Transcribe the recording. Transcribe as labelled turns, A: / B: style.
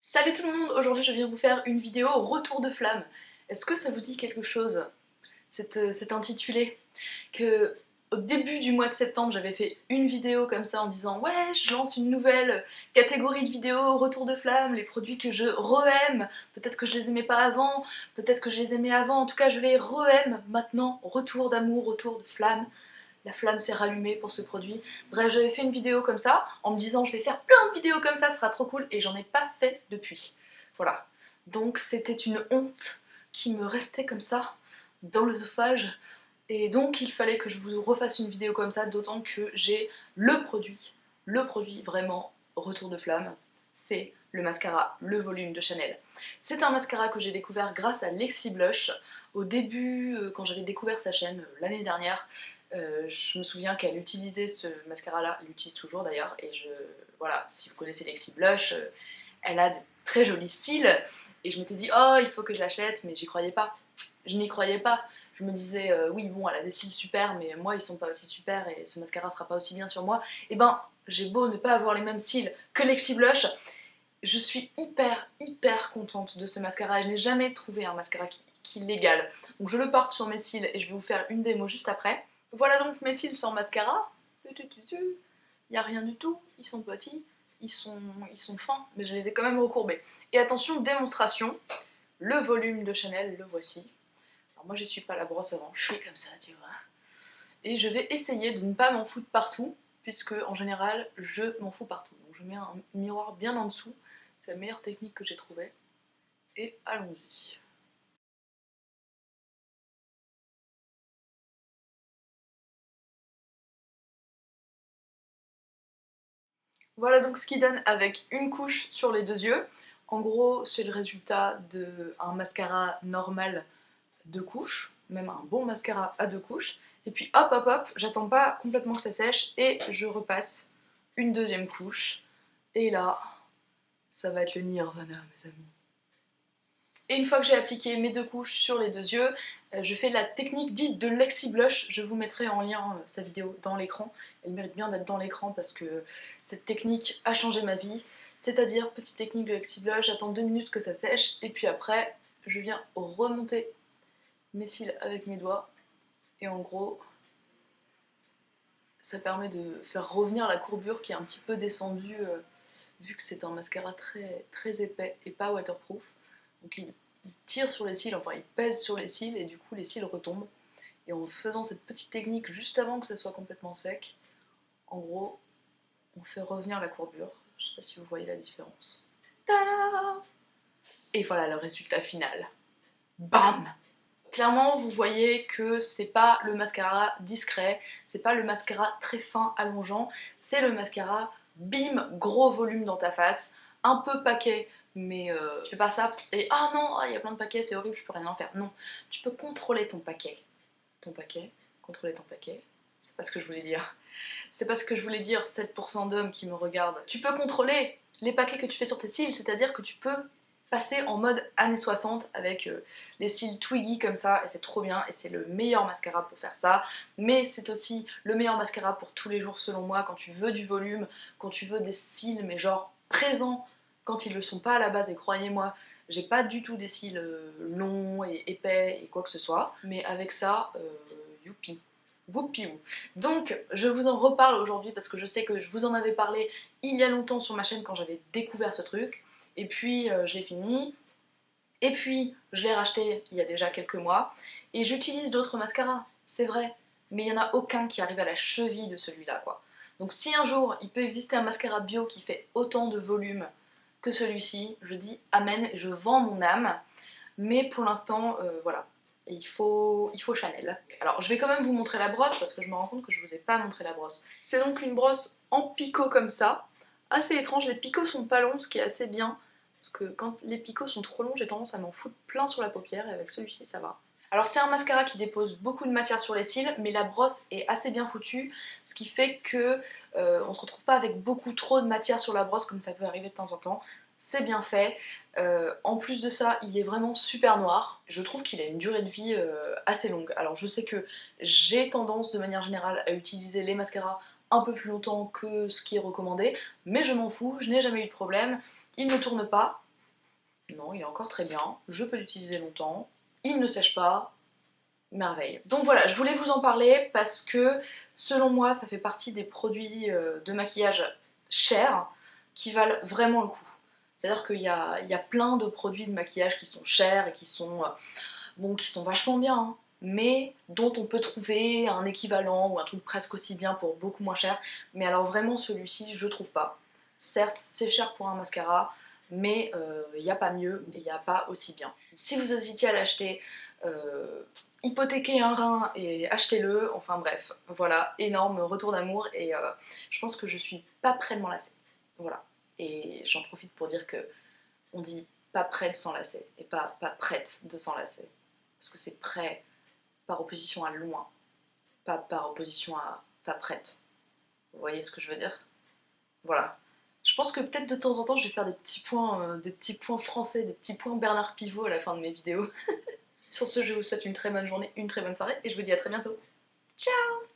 A: Salut tout le monde, aujourd'hui je viens vous faire une vidéo retour de flamme. Est-ce que ça vous dit quelque chose, cet intitulé? Que au début du mois de septembre j'avais fait une vidéo comme ça en disant ouais je lance une nouvelle catégorie de vidéos retour de flamme, les produits que je re-aime, peut-être que je les aimais pas avant, peut-être que je les aimais avant, en tout cas je les re-aime maintenant, retour d'amour, retour de flamme. La flamme s'est rallumée pour ce produit. Bref, j'avais fait une vidéo comme ça, en me disant je vais faire plein de vidéos comme ça, ce sera trop cool, et j'en ai pas fait depuis. Voilà. Donc c'était une honte qui me restait comme ça, dans l'œsophage, et donc il fallait que je vous refasse une vidéo comme ça, d'autant que j'ai le produit vraiment retour de flamme, c'est le mascara Le Volume de Chanel. C'est un mascara que j'ai découvert grâce à Lexi Blush. Au début, quand j'avais découvert sa chaîne l'année dernière, je me souviens qu'elle utilisait ce mascara là, elle l'utilise toujours d'ailleurs, et voilà, si vous connaissez Lexi Blush, elle a de très jolis cils, et je m'étais dit oh il faut que je l'achète, mais j'y croyais pas, je n'y croyais pas, je me disais oui bon elle a des cils super, mais moi ils sont pas aussi super, et ce mascara sera pas aussi bien sur moi, et ben j'ai beau ne pas avoir les mêmes cils que Lexi Blush, je suis hyper contente de ce mascara, et je n'ai jamais trouvé un mascara qui l'égale. Donc je le porte sur mes cils et je vais vous faire une démo juste après. Voilà donc mes cils sans mascara. Il n'y a rien du tout, ils sont petits, ils sont fins, mais je les ai quand même recourbés. Et attention, démonstration, le volume de Chanel, le voici. Alors moi j'essuie pas la brosse avant, je fais comme ça, tu vois. Et je vais essayer de ne pas m'en foutre partout, puisque en général je m'en fous partout. Donc je mets un miroir bien en dessous, c'est la meilleure technique que j'ai trouvée. Et allons-y. Voilà donc ce qui donne avec une couche sur les deux yeux. En gros, c'est le résultat d'un mascara normal deux couches, même un bon mascara à deux couches. Et puis hop hop hop, j'attends pas complètement que ça sèche et je repasse une deuxième couche. Et là, ça va être le nirvana, mes amis. Et une fois que j'ai appliqué mes deux couches sur les deux yeux, je fais la technique dite de Lexi Blush. Je vous mettrai en lien sa vidéo dans l'écran. Elle mérite bien d'être dans l'écran parce que cette technique a changé ma vie. C'est-à-dire, petite technique de Lexi Blush, j'attends 2 minutes que ça sèche, et puis après, je viens remonter mes cils avec mes doigts. Et en gros, ça permet de faire revenir la courbure qui est un petit peu descendue, vu que c'est un mascara très épais et pas waterproof. Donc il tire sur les cils, enfin il pèse sur les cils, et du coup les cils retombent. Et en faisant cette petite technique juste avant que ça soit complètement sec, en gros, on fait revenir la courbure. Je sais pas si vous voyez la différence. Tada! Et voilà le résultat final. Bam! Clairement, vous voyez que c'est pas le mascara discret, c'est pas le mascara très fin allongeant, c'est le mascara bim, gros volume dans ta face, un peu paquet, mais tu fais pas ça et ah non, il y a plein de paquets, c'est horrible, je peux rien en faire. Non, tu peux contrôler ton paquet. Contrôler ton paquet, c'est pas ce que je voulais dire. C'est pas ce que je voulais dire, 7% d'hommes qui me regardent. Tu peux contrôler les paquets que tu fais sur tes cils, c'est-à-dire que tu peux passer en mode années 60 avec les cils Twiggy comme ça, et c'est trop bien, et c'est le meilleur mascara pour faire ça, mais c'est aussi le meilleur mascara pour tous les jours selon moi, quand tu veux du volume, quand tu veux des cils, mais genre présents, quand ils le sont pas à la base, et croyez-moi, j'ai pas du tout des cils longs et épais et quoi que ce soit, mais avec ça, youpi. Whoopie. Donc je vous en reparle aujourd'hui parce que je sais que je vous en avais parlé il y a longtemps sur ma chaîne quand j'avais découvert ce truc, et puis je l'ai fini, et puis je l'ai racheté il y a déjà quelques mois, et j'utilise d'autres mascaras, c'est vrai, mais il n'y en a aucun qui arrive à la cheville de celui-là quoi. Donc si un jour il peut exister un mascara bio qui fait autant de volume que celui-ci, je dis amen, je vends mon âme, mais pour l'instant, voilà. Et il faut Chanel. Alors je vais quand même vous montrer la brosse parce que je me rends compte que je vous ai pas montré la brosse. C'est donc une brosse en picot comme ça. Assez étrange, les picots sont pas longs, ce qui est assez bien. Parce que quand les picots sont trop longs, j'ai tendance à m'en foutre plein sur la paupière, et avec celui-ci ça va. Alors c'est un mascara qui dépose beaucoup de matière sur les cils, mais la brosse est assez bien foutue, ce qui fait que on se retrouve pas avec beaucoup trop de matière sur la brosse comme ça peut arriver de temps en temps. C'est bien fait. En plus de ça, il est vraiment super noir. Je trouve qu'il a une durée de vie assez longue. Alors je sais que j'ai tendance de manière générale à utiliser les mascaras un peu plus longtemps que ce qui est recommandé, mais je m'en fous, je n'ai jamais eu de problème, il ne tourne pas. Non, il est encore très bien, je peux l'utiliser longtemps, il ne sèche pas, merveille. Donc voilà, je voulais vous en parler parce que selon moi ça fait partie des produits de maquillage chers qui valent vraiment le coup. C'est-à-dire qu'il y a plein de produits de maquillage qui sont chers et qui sont, bon, qui sont vachement bien, hein, mais dont on peut trouver un équivalent ou un truc presque aussi bien pour beaucoup moins cher. Mais alors vraiment celui-ci, je trouve pas. Certes, c'est cher pour un mascara, mais il n'y a pas mieux et il n'y a pas aussi bien. Si vous hésitiez à l'acheter, hypothéquez un rein et achetez-le. Enfin bref, voilà, énorme retour d'amour et je pense que je suis pas près de m'en lasser. Voilà. Et j'en profite pour dire que on dit pas près de s'enlacer et pas prête de s'enlacer. Parce que c'est prêt par opposition à loin, pas par opposition à pas prête. Vous voyez ce que je veux dire? Voilà. Je pense que peut-être de temps en temps je vais faire des petits points français, des petits points Bernard Pivot à la fin de mes vidéos. Sur ce, je vous souhaite une très bonne journée, une très bonne soirée et je vous dis à très bientôt. Ciao!